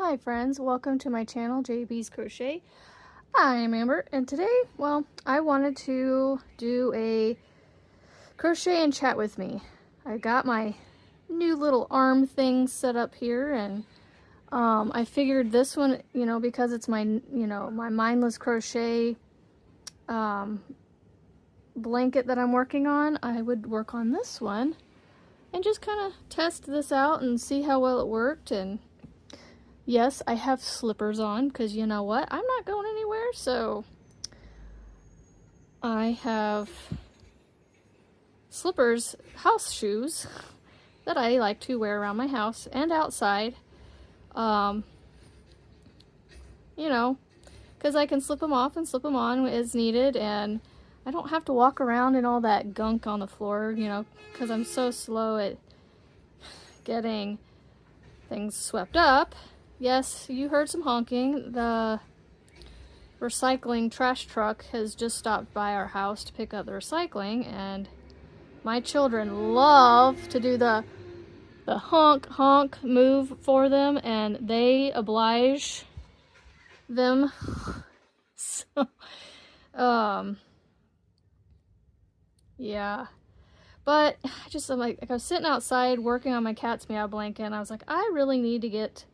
Hi friends, welcome to my channel, JB's Crochet. I'm Amber, and today, well, I wanted to do a crochet and chat with me. I got my new little arm thing set up here, and I figured this one, because it's my, my mindless crochet blanket that I'm working on, I would work on this one and just kind of test this out and see how well it worked. And yes, I have slippers on because you know what? I'm not going anywhere, so I have slippers, house shoes, that I like to wear around my house and outside. Because I can slip them off and slip them on as needed, and I don't have to walk around in all that gunk on the floor, because I'm so slow at getting things swept up. Yes, you heard some honking. The recycling trash truck has just stopped by our house to pick up the recycling, and my children love to do the honk move for them, and they oblige them. So, yeah. But I'm like I was sitting outside working on my cat's meow blanket, and I was like, I really need to get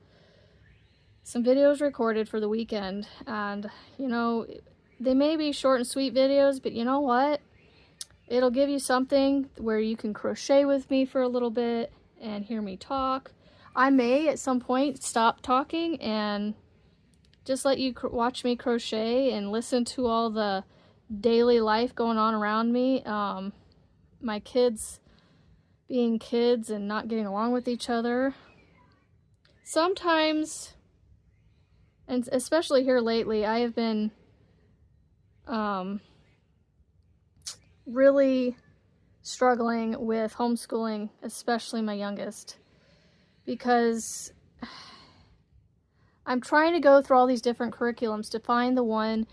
some videos recorded for the weekend. And they may be short and sweet videos, but you know what, it'll give you something where you can crochet with me for a little bit and hear me talk. I may at some point stop talking and just let you watch me crochet and listen to all the daily life going on around me. My kids being kids and not getting along with each other. Sometimes, and especially here lately, I have been really struggling with homeschooling, especially my youngest, because I'm trying to go through all these different curriculums to find the one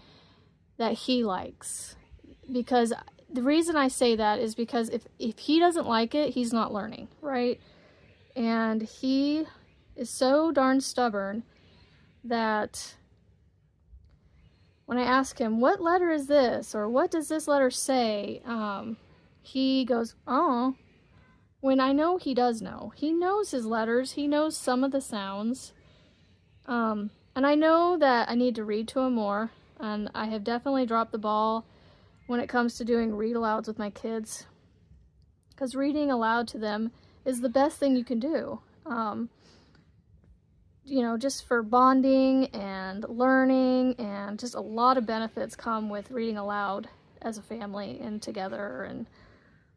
that he likes. Because the reason I say that is because if he doesn't like it, he's not learning, right? And he is so darn stubborn that when I ask him, what letter is this? Or what does this letter say? He goes, oh, when I know he does know. He knows his letters. He knows some of the sounds. And I know that I need to read to him more. And I have definitely dropped the ball when it comes to doing read alouds with my kids. Because reading aloud to them is the best thing you can do. Just for bonding and learning, and just a lot of benefits come with reading aloud as a family and together and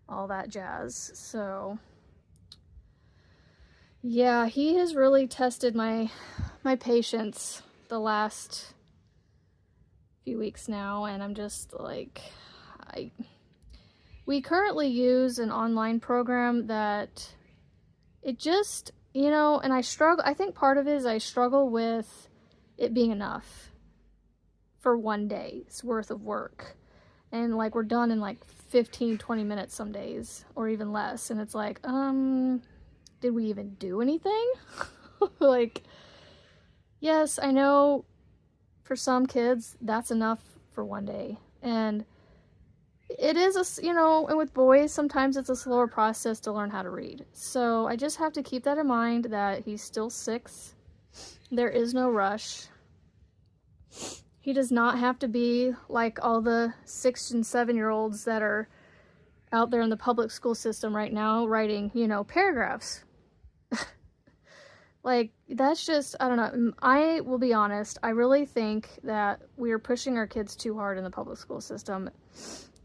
all that jazz. So yeah, he has really tested my patience the last few weeks now, and I'm just like, we currently use an online program that it just, and I think part of it is I struggle with it being enough for one day's worth of work. And like, we're done in like 15-20 minutes some days, or even less. And it's like, did we even do anything? Like, yes, I know for some kids that's enough for one day. And it is and with boys, sometimes it's a slower process to learn how to read. So I just have to keep that in mind, that he's still 6. There is no rush. He does not have to be like all the 6 and 7-year-olds that are out there in the public school system right now writing, paragraphs. Like, that's just, I don't know. I will be honest, I really think that we are pushing our kids too hard in the public school system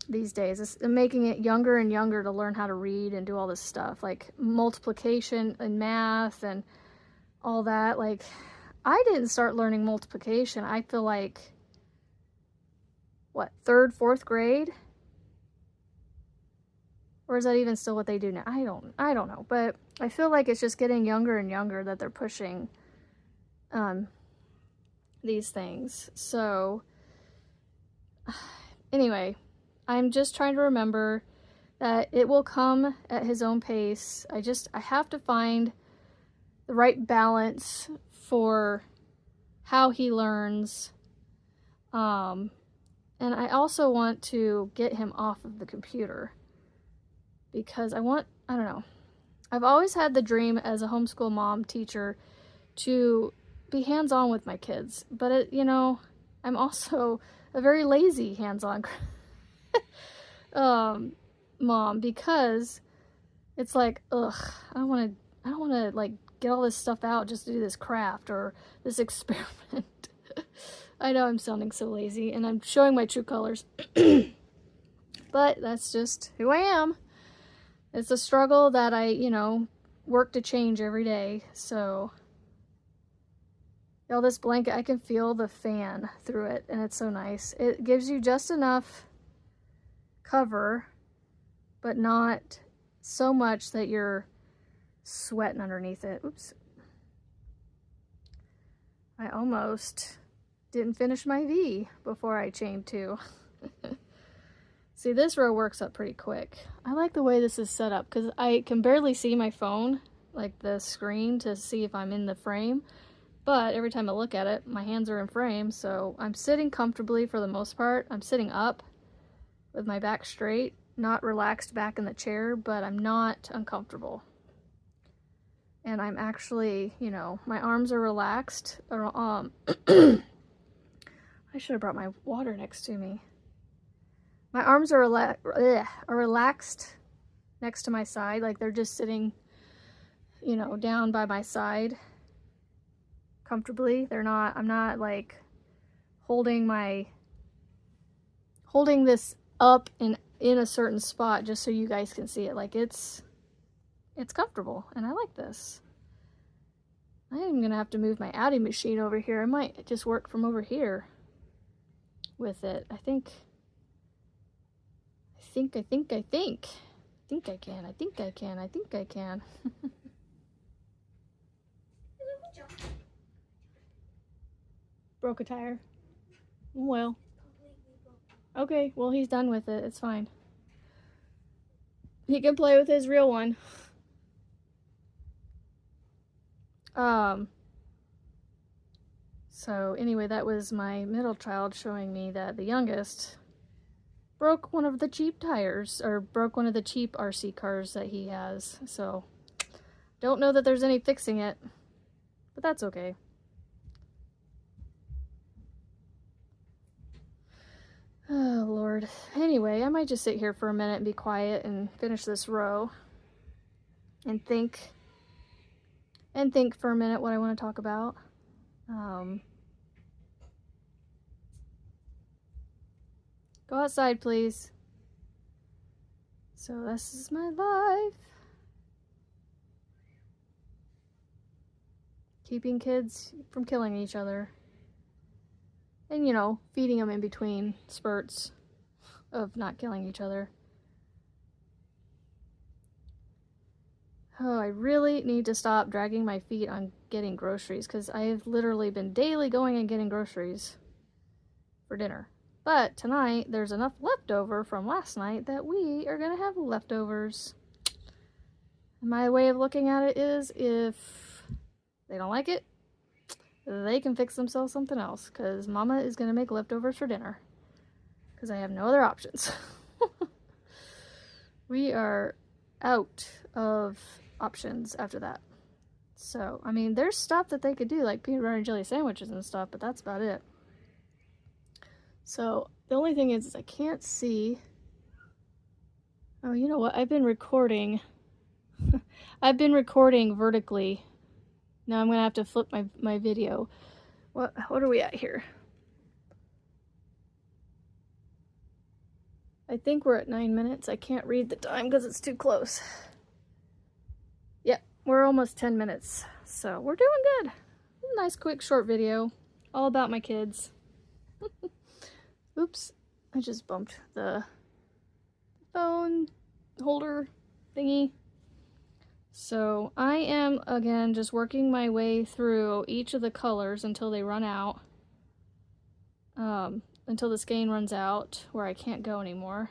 these days. It's making it younger and younger to learn how to read and do all this stuff, like multiplication and math and all that. Like, I didn't start learning multiplication, I feel like, what, 3rd, 4th grade? Or is that even still what they do now? I don't know. But I feel like it's just getting younger and younger that they're pushing these things. So anyway, I'm just trying to remember that it will come at his own pace. I have to find the right balance for how he learns. And I also want to get him off of the computer because I don't know. I've always had the dream as a homeschool mom teacher to be hands-on with my kids, but you know, I'm also a very lazy hands-on mom because it's like, ugh, I don't want to like get all this stuff out just to do this craft or this experiment. I know I'm sounding so lazy and I'm showing my true colors, but that's just who I am. It's a struggle that I, you know, work to change every day. So, y'all, this blanket, I can feel the fan through it and it's so nice. It gives you just enough cover, but not so much that you're sweating underneath it. Oops. I almost didn't finish my V before I chained 2. See, this row works up pretty quick. I like the way this is set up because I can barely see my phone, like the screen, to see if I'm in the frame. But every time I look at it, my hands are in frame, so I'm sitting comfortably for the most part. I'm sitting up with my back straight, not relaxed back in the chair, but I'm not uncomfortable. And I'm actually, you know, my arms are relaxed. I should have brought my water next to me. My arms are relaxed next to my side, like they're just sitting, you know, down by my side comfortably. I'm not like holding this up in a certain spot just so you guys can see it. Like it's comfortable and I like this. I am gonna have to move my adding machine over here. I might just work from over here with it. I think I can. Broke a tire. Well. Okay, well he's done with it. It's fine. He can play with his real one. So anyway, that was my middle child showing me that the youngest broke one of the cheap tires, or broke one of the cheap RC cars that he has. So don't know that there's any fixing it, but that's okay. Oh Lord. Anyway, I might just sit here for a minute and be quiet and finish this row and think for a minute what I want to talk about. Go outside, please. So this is my life. Keeping kids from killing each other. And, you know, feeding them in between spurts of not killing each other. Oh, I really need to stop dragging my feet on getting groceries because I have literally been daily going and getting groceries for dinner. But tonight, there's enough leftover from last night that we are going to have leftovers. My way of looking at it is if they don't like it, they can fix themselves something else because Mama is going to make leftovers for dinner because I have no other options. We are out of options after that. So, I mean, there's stuff that they could do like peanut butter and jelly sandwiches and stuff, but that's about it. So, the only thing is I can't see. Oh, you know what? I've been recording. I've been recording vertically. Now I'm going to have to flip my video. What are we at here? I think we're at 9 minutes. I can't read the time because it's too close. Yep, we're almost 10 minutes. So, we're doing good. Nice, quick, short video. All about my kids. Oops, I just bumped the phone holder thingy. So I am, again, just working my way through each of the colors until they run out. Until the skein runs out where I can't go anymore.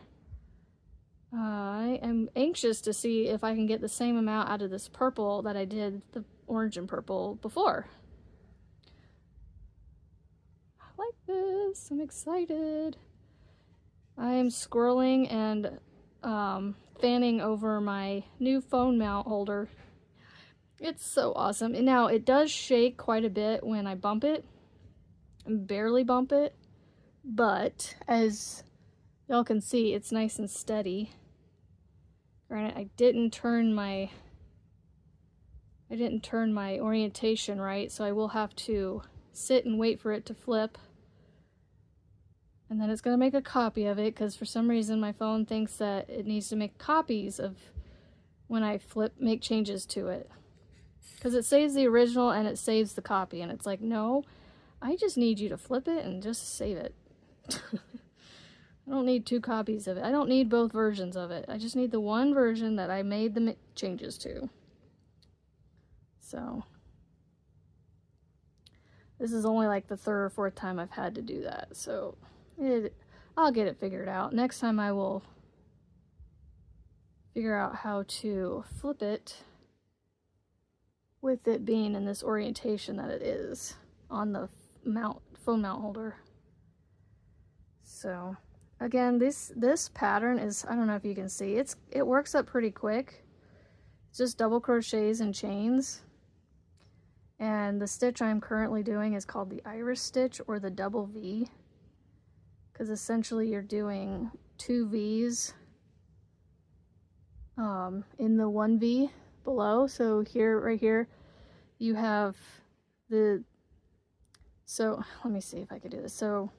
I am anxious to see if I can get the same amount out of this purple that I did the orange and purple before. this. I'm excited. I am squirreling and fanning over my new phone mount holder. It's so awesome. And now it does shake quite a bit when I bump it. I barely bump it, but as y'all can see, it's nice and steady. Granted, I didn't turn my orientation right, so I will have to sit and wait for it to flip. And then it's going to make a copy of it, because for some reason my phone thinks that it needs to make copies of when I make changes to it. Because it saves the original and it saves the copy, and it's like, no, I just need you to flip it and just save it. I don't need 2 copies of it. I don't need both versions of it. I just need the one version that I made the changes to. So this is only like the 3rd or 4th time I've had to do that. So I'll get it figured out. Next time I will figure out how to flip it with it being in this orientation that it is on the phone mount holder. So again, this pattern is, I don't know if you can see, it works up pretty quick. It's just double crochets and chains. And the stitch I'm currently doing is called the iris stitch, or the double V, because essentially you're doing 2 V's in the 1 V below. So here, right here, you have so let me see if I could do this. So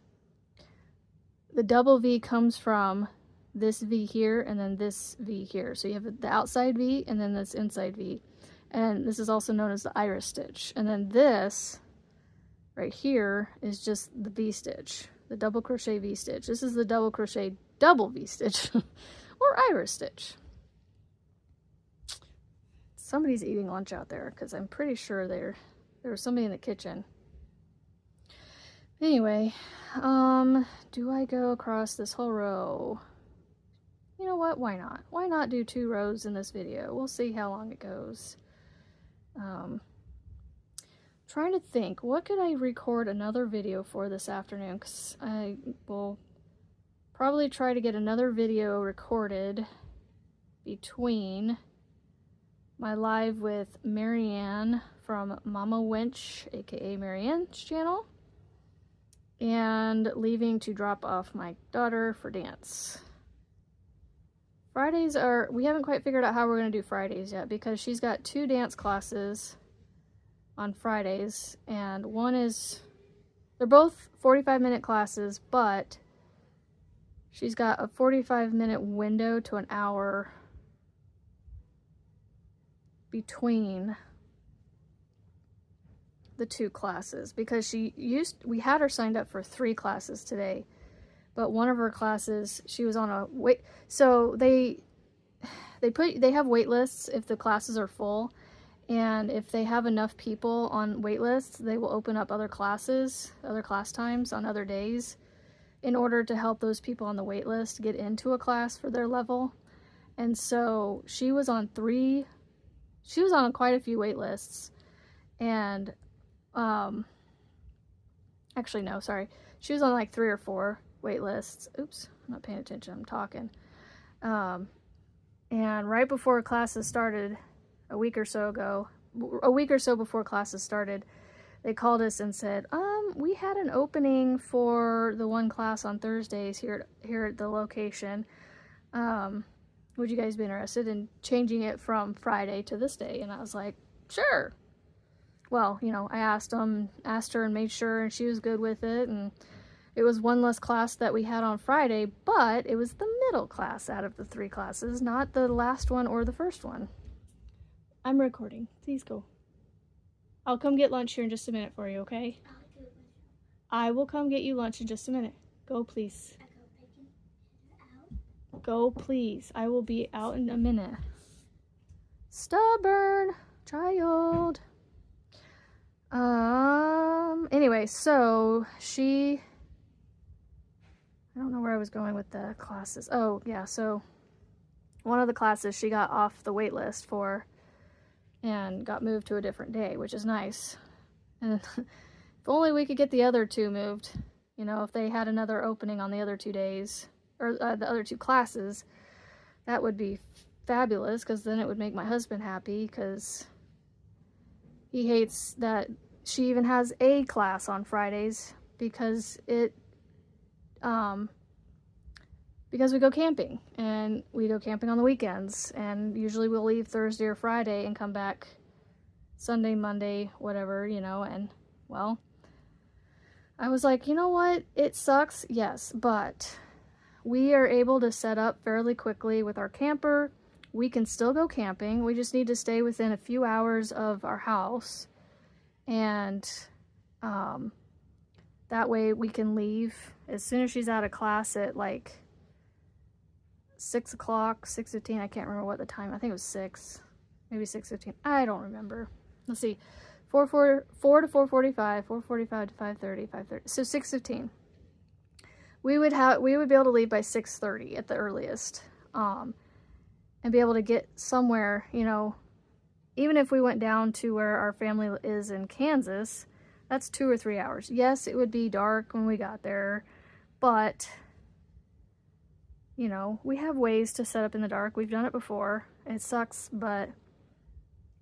the double V comes from this V here and then this V here. So you have the outside V and then this inside V. And this is also known as the iris stitch. And then this right here is just the V stitch, the double crochet V stitch. This is the double crochet double V stitch or iris stitch. Somebody's eating lunch out there, because I'm pretty sure there was somebody in the kitchen. Anyway, do I go across this whole row? You know what? Why not? Why not do 2 rows in this video? We'll see how long it goes. Trying to think, what could I record another video for this afternoon? Because I will probably try to get another video recorded between my live with Marianne from Mama Wench, aka Marianne's channel, and leaving to drop off my daughter for dance. Fridays we haven't quite figured out how we're going to do Fridays yet, because she's got 2 dance classes on Fridays, and they're both 45-minute classes, but she's got a 45-minute window to an hour between the 2 classes, because we had her signed up for 3 classes today, but one of her classes, she was on a wait. So they have wait lists if the classes are full, and if they have enough people on wait lists, they will open up other class times on other days in order to help those people on the wait list get into a class for their level. And so she was on quite a few wait lists, and actually no, sorry, she was on like 3 or 4 wait lists. Oops, I'm not paying attention, I'm talking. And right before classes started, a week or so before classes started, they called us and said, we had an opening for the one class on Thursdays here at the location. Would you guys be interested in changing it from Friday to this day? And I was like, sure. Well, you know, I asked her and made sure, and she was good with it. And it was one less class that we had on Friday, but it was the middle class out of the 3 classes, not the last one or the first one. I'm recording. Please go. I'll come get lunch here in just a minute for you, okay? I will come get you lunch in just a minute. Go, please. Go, please. I will be out in a minute. Stubborn child. Anyway, so I don't know where I was going with the classes. Oh, yeah, so one of the classes she got off the wait list for and got moved to a different day, which is nice. And if only we could get the other 2 moved. You know, if they had another opening on the other 2 days, or the other 2 classes, that would be fabulous, because then it would make my husband happy, because he hates that she even has a class on Fridays, because because we go camping, and we go camping on the weekends, and usually we'll leave Thursday or Friday and come back Sunday, Monday, whatever, you know. And well, I was like, you know what, it sucks, yes, but we are able to set up fairly quickly with our camper. We can still go camping. We just need to stay within a few hours of our house, and that way we can leave as soon as she's out of class at like 6 o'clock, 6:15. I can't remember what the time. I think it was 6, maybe 6:15. I don't remember. Let's see, 4 to 4:45, 4:45 to 5:30, 5:30. So 6:15. We would be able to leave by 6:30 at the earliest, and be able to get somewhere, you know. Even if we went down to where our family is in Kansas, that's 2 or 3 hours. Yes, it would be dark when we got there, but you know, we have ways to set up in the dark. We've done it before. It sucks, but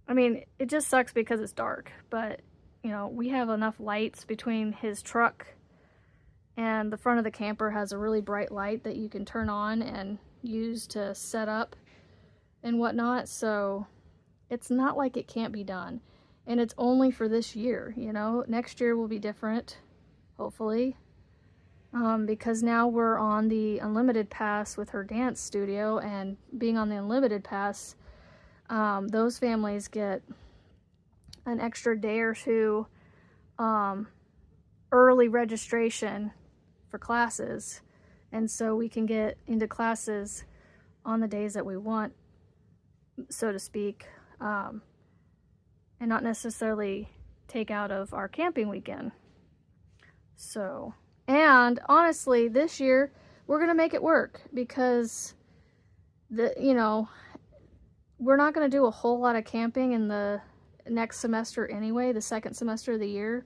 I mean, it just sucks because it's dark, but you know, we have enough lights between his truck, and the front of the camper has a really bright light that you can turn on and use to set up and whatnot, so it's not like it can't be done. And it's only for this year, you know. Next year will be different, hopefully, because now we're on the unlimited pass with her dance studio, and being on the unlimited pass, those families get an extra day or 2 early registration for classes, and so we can get into classes on the days that we want, so to speak, and not necessarily take out of our camping weekend. So, and honestly, this year we're gonna make it work, because you know, we're not gonna do a whole lot of camping in the next semester anyway, the second semester of the year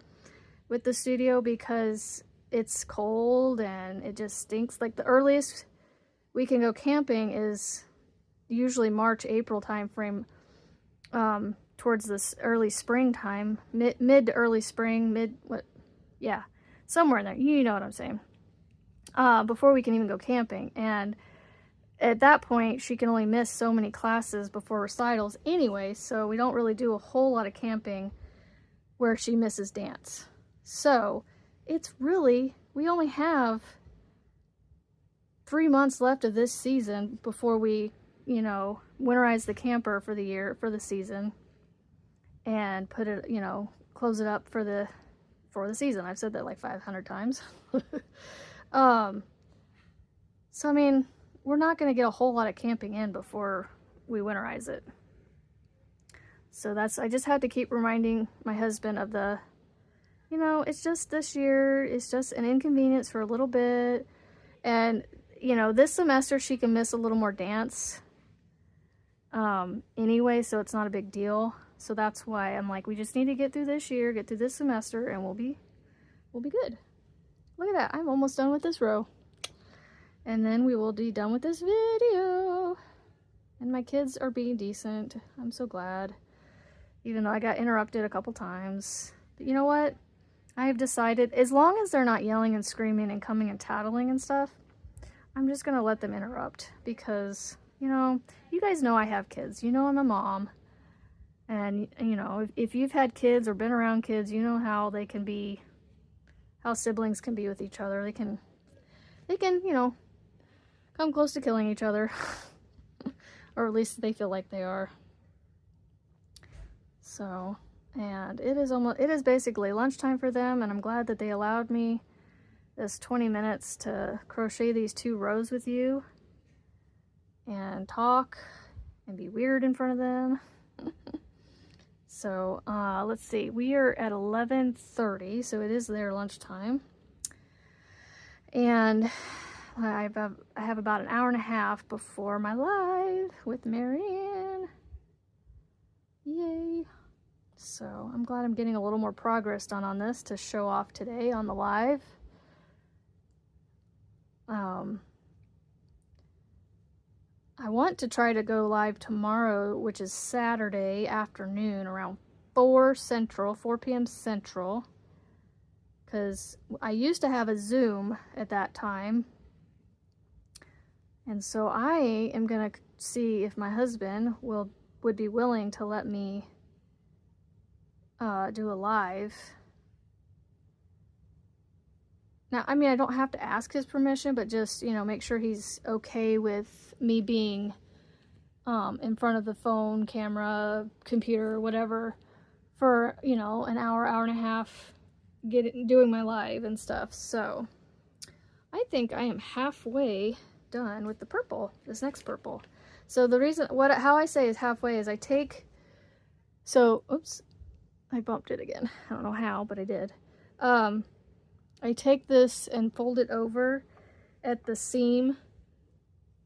with the studio, because it's cold and it just stinks. Like, the earliest we can go camping is usually March, April time frame, towards this early springtime, mid to early spring, yeah, somewhere in there, you know what I'm saying, before we can even go camping. And at that point, she can only miss so many classes before recitals anyway, so we don't really do a whole lot of camping where she misses dance. So it's really, we only have 3 months left of this season before we, you know, winterize the camper for the year, for the season, and put it, you know, close it up for the season. I've said that like 500 times. So I mean, we're not going to get a whole lot of camping in before we winterize it. So that's, I just had to keep reminding my husband of the, you know, it's just this year, it's just an inconvenience for a little bit. And, you know, this semester she can miss a little more dance anyway, so it's not a big deal. So that's why I'm like, we just need to get through this year, get through this semester, and we'll be good. Look at that, I'm almost done with this row. And then we will be done with this video. And my kids are being decent. I'm so glad. Even though I got interrupted a couple times. But you know what? I have decided, as long as they're not yelling and screaming and coming and tattling and stuff, I'm just going to let them interrupt. Because, you know, you guys know I have kids. You know I'm a mom. And, you know, if you've had kids or been around kids, you know how they can be, how siblings can be with each other. They can, you know, come close to killing each other. Or at least they feel like they are. So, and it is basically lunchtime for them, and I'm glad that they allowed me this 20 minutes to crochet these 2 rows with you and talk and be weird in front of them. So, let's see, we are at 11:30, so it is their lunchtime. And I have about an hour and a half before my live with Marianne. Yay. So I'm glad I'm getting a little more progress done on this to show off today on the live. I want to try to go live tomorrow, which is Saturday afternoon around 4 p.m. Central, because I used to have a Zoom at that time. And so I am going to see if my husband would be willing to let me do a live. Now, I mean, I don't have to ask his permission, but just, you know, make sure he's okay with me being in front of the phone, camera, computer, whatever, for, you know, an hour, hour and a half, doing my live and stuff. So I think I am halfway done with the purple, this next purple. So the reason, how I say is halfway is I take, so, oops, I bumped it again. I don't know how, but I did. I take this and fold it over at the seam,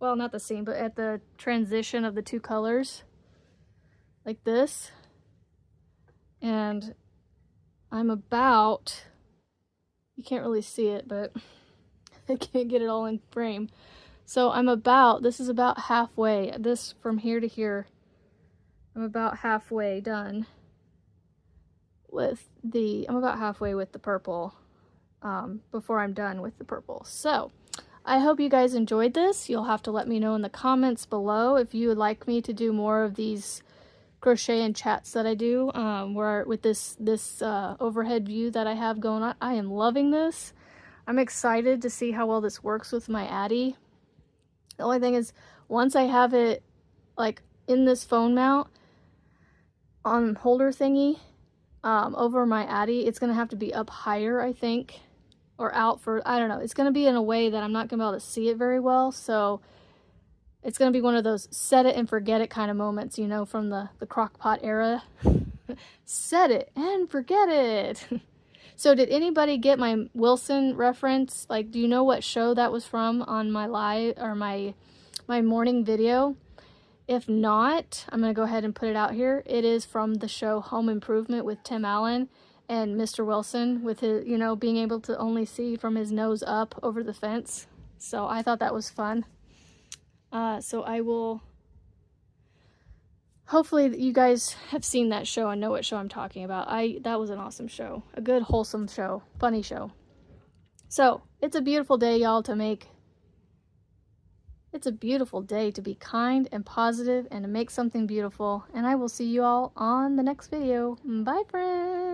well, not the seam, but at the transition of the two colors, like this. And I'm about, you can't really see it, but I can't get it all in frame. So I'm about, this is about halfway, this from here to here, I'm about halfway done with the, I'm about halfway with the purple before I'm done with the purple. So I hope you guys enjoyed this. You'll have to let me know in the comments below if you would like me to do more of these crochet and chats that I do, where with this overhead view that I have going on. I am loving this. I'm excited to see how well this works with my Addy. The only thing is, once I have it like in this phone mount on holder thingy over my Addy, it's gonna have to be up higher, I think, or out for, I don't know, it's gonna be in a way that I'm not gonna be able to see it very well. So it's gonna be one of those set it and forget it kind of moments, you know, from the crock pot era. Set it and forget it. So did anybody get my Wilson reference? Like, do you know what show that was from on my live or my morning video? If not, I'm going to go ahead and put it out here. It is from the show Home Improvement with Tim Allen and Mr. Wilson, with his, you know, being able to only see from his nose up over the fence. So I thought that was fun. So I will, hopefully you guys have seen that show and know what show I'm talking about. That was an awesome show. A good, wholesome show. Funny show. So, it's a beautiful day, y'all, to make... It's a beautiful day to be kind and positive and to make something beautiful. And I will see you all on the next video. Bye, friends!